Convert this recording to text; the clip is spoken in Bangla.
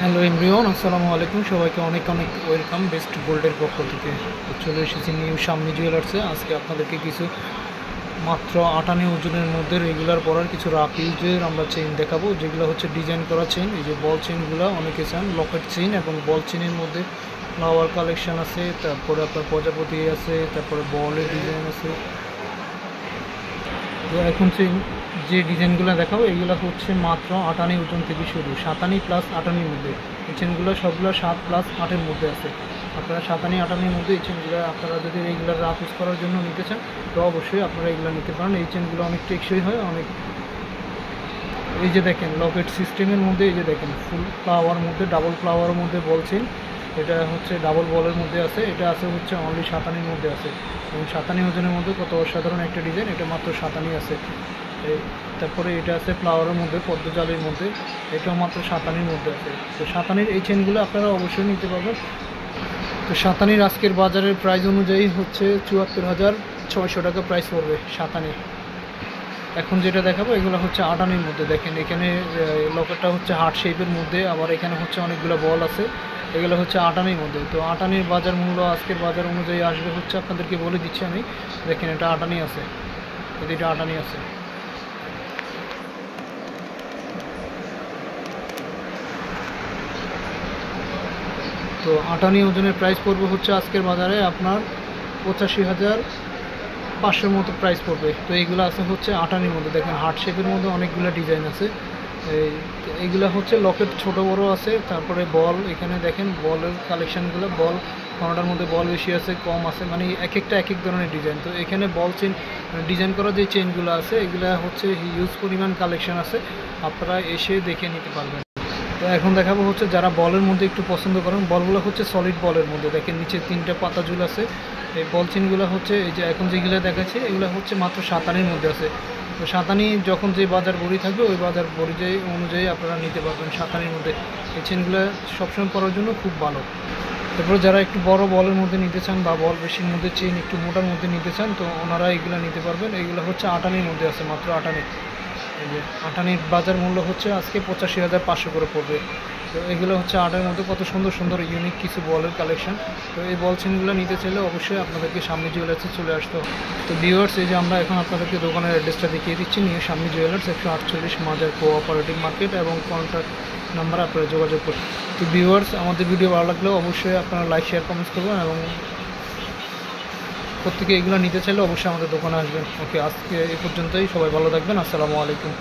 হ্যালো এভরিওয়ান, আসসালামু আলাইকুম। সবাইকে অনেক অনেক ওয়েলকাম বেস্ট গোল্ডের পক্ষ থেকে। তো চলে এসেছি নিউ শাম্মী জুয়েলার্সে। আজকে আপনাদেরকে কিছু মাত্র 58 ওজনের মধ্যে রেগুলার পরার কিছু রাফ ইউজের আমরা চেইন দেখাবো, যেগুলো হচ্ছে ডিজাইন করা চেইন। এই যে বল চেইনগুলো অনেকে চান, লকেট চেইন এবং বল চেইনের মধ্যে ফ্লাওয়ার কালেকশন আছে, তারপরে আপনার প্রজাপতি আছে, তারপরে বলের ডিজাইন আছে। তো এখন যে ডিজাইনগুলো দেখাবো এগুলো হচ্ছে মাত্র 58 ওজন থেকে শুরু, 57 প্লাস 58 মধ্যে। এই চেনগুলো সবগুলো 7 প্লাস 8-এর মধ্যে আছে। আপনারা 57-58-এর মধ্যে এই চেনগুলো আপনারা যদি রেগুলার রাফ ইউজ করার জন্য নিতে চান তো অবশ্যই আপনারা এগুলো নিতে পারেন। এই চেনগুলো অনেক টেকসই হয়, অনেক। এই যে দেখেন লকেট সিস্টেমের মধ্যে, এই যে দেখেন ফুল ফ্লাওয়ার মধ্যে, ডাবল ফ্লাওয়ারের মধ্যে বলছেন। এটা হচ্ছে ডাবল বলের মধ্যে আছে, এটা আছে হচ্ছে অনলি 57-এর মধ্যে আছে। এবং 57 ওজনের মধ্যে কত অসাধারণ একটা ডিজাইন, এটা মাত্র 57 আছে। তারপরে এটা আছে ফ্লাওয়ারের মধ্যে, পদ্মজালের মধ্যে, এটাও মাত্র 57-এর মধ্যে আছে। তো 57-এর এই চেনগুলো আপনারা অবশ্যই নিতে পারবেন। তো 57-এর আজকের বাজারের প্রাইস অনুযায়ী হচ্ছে 74,600 টাকা প্রাইস পড়বে 57। এখন যেটা দেখাবো এগুলো হচ্ছে 58-এর মধ্যে। দেখেন এখানে লকেটটা হচ্ছে হার্ট শেপের মধ্যে, আবার এখানে হচ্ছে অনেকগুলো বল আছে। এগুলো হচ্ছে 58-এর মধ্যে। তো 58-এর বাজার মূল্য আজকের বাজার অনুযায়ী আসবে হচ্ছে, আপনাদেরকে বলে দিচ্ছি আমি। দেখেন এটা 58 আছে, এটা 58 আছে। তো 58 ওজনের প্রাইস পড়বে হচ্ছে আজকের বাজারে আপনার 85,500 মতো প্রাইস পড়বে। তো এইগুলো আছে হচ্ছে 58-এর মধ্যে। দেখেন হার্ট শেপের মধ্যে অনেকগুলো ডিজাইন আছে। এইগুলো হচ্ছে লকেট ছোট বড় আছে। তারপরে বল, এখানে দেখেন বলের কালেকশানগুলো, বল কোনোটার মধ্যে বল বেশি আছে, কম আছে, মানে এক একটা এক এক ধরনের ডিজাইন। তো এখানে বল চেন ডিজাইন করা যে চেনগুলো আছে এগুলো হচ্ছে হিউজ পরিমাণ কালেকশান আছে, আপনারা এসে দেখে নিতে পারবেন। তো এখন দেখাবো হচ্ছে যারা বলের মধ্যে একটু পছন্দ করেন, বলগুলো হচ্ছে সলিড বলের মধ্যে। দেখেন নিচে 3টা পাতা ঝুল আছে। এই বল চেনগুলো হচ্ছে এই যে এখন যেগুলো দেখাচ্ছে এগুলো হচ্ছে মাত্র 57-এর মধ্যে আছে। তো 57 যখন যে বাজার বড়ি থাকবে ওই বাজার বড়ি অনুযায়ী আপনারা নিতে পারবেন 57-এর মধ্যে। এই চেনগুলো সবসময় পরার জন্য খুব ভালো। তারপরে যারা একটু বড় বলের মধ্যে নিতে চান বা বল বেশির মধ্যে চেন একটু মোটার মধ্যে নিতে চান তো ওনারা এগুলো নিতে পারবেন। এগুলো হচ্ছে 58-এর মধ্যে আছে, মাত্র 58। এই যে 58-এর বাজার মূল্য হচ্ছে আজকে 85,500 করে পড়বে। তো এগুলো হচ্ছে 8-এর মধ্যে কত সুন্দর সুন্দর ইউনিক কিছু বলের কালেকশন। তো এই বল চেনগুলো নিতে চাইলে অবশ্যই আপনাদেরকে শাম্মী জুয়েলার্সে চলে আসতে হবে। তো ভিউয়ার্স, এই যে আমরা এখন আপনাদেরকে দোকানের অ্যাড্রেসটা দেখিয়ে দিচ্ছি, নিয়ে শাম্মী জুয়েলার্স, 148 মাজার কোঅপারেটিভ মার্কেট, এবং কন্ট্যাক্ট নাম্বার আপনারা যোগাযোগ করুন। তো ভিউয়ার্স, আমাদের ভিডিও ভালো লাগলেও অবশ্যই আপনারা লাইক, শেয়ার, কমেন্টস করবেন, এবং প্রত্যেকে এগুলো নিতে চাইলে অবশ্যই আমাদের দোকানে আসবেন। ওকে, আজকে এই পর্যন্তই। সবাই ভালো থাকবেন। আসসালামু আলাইকুম।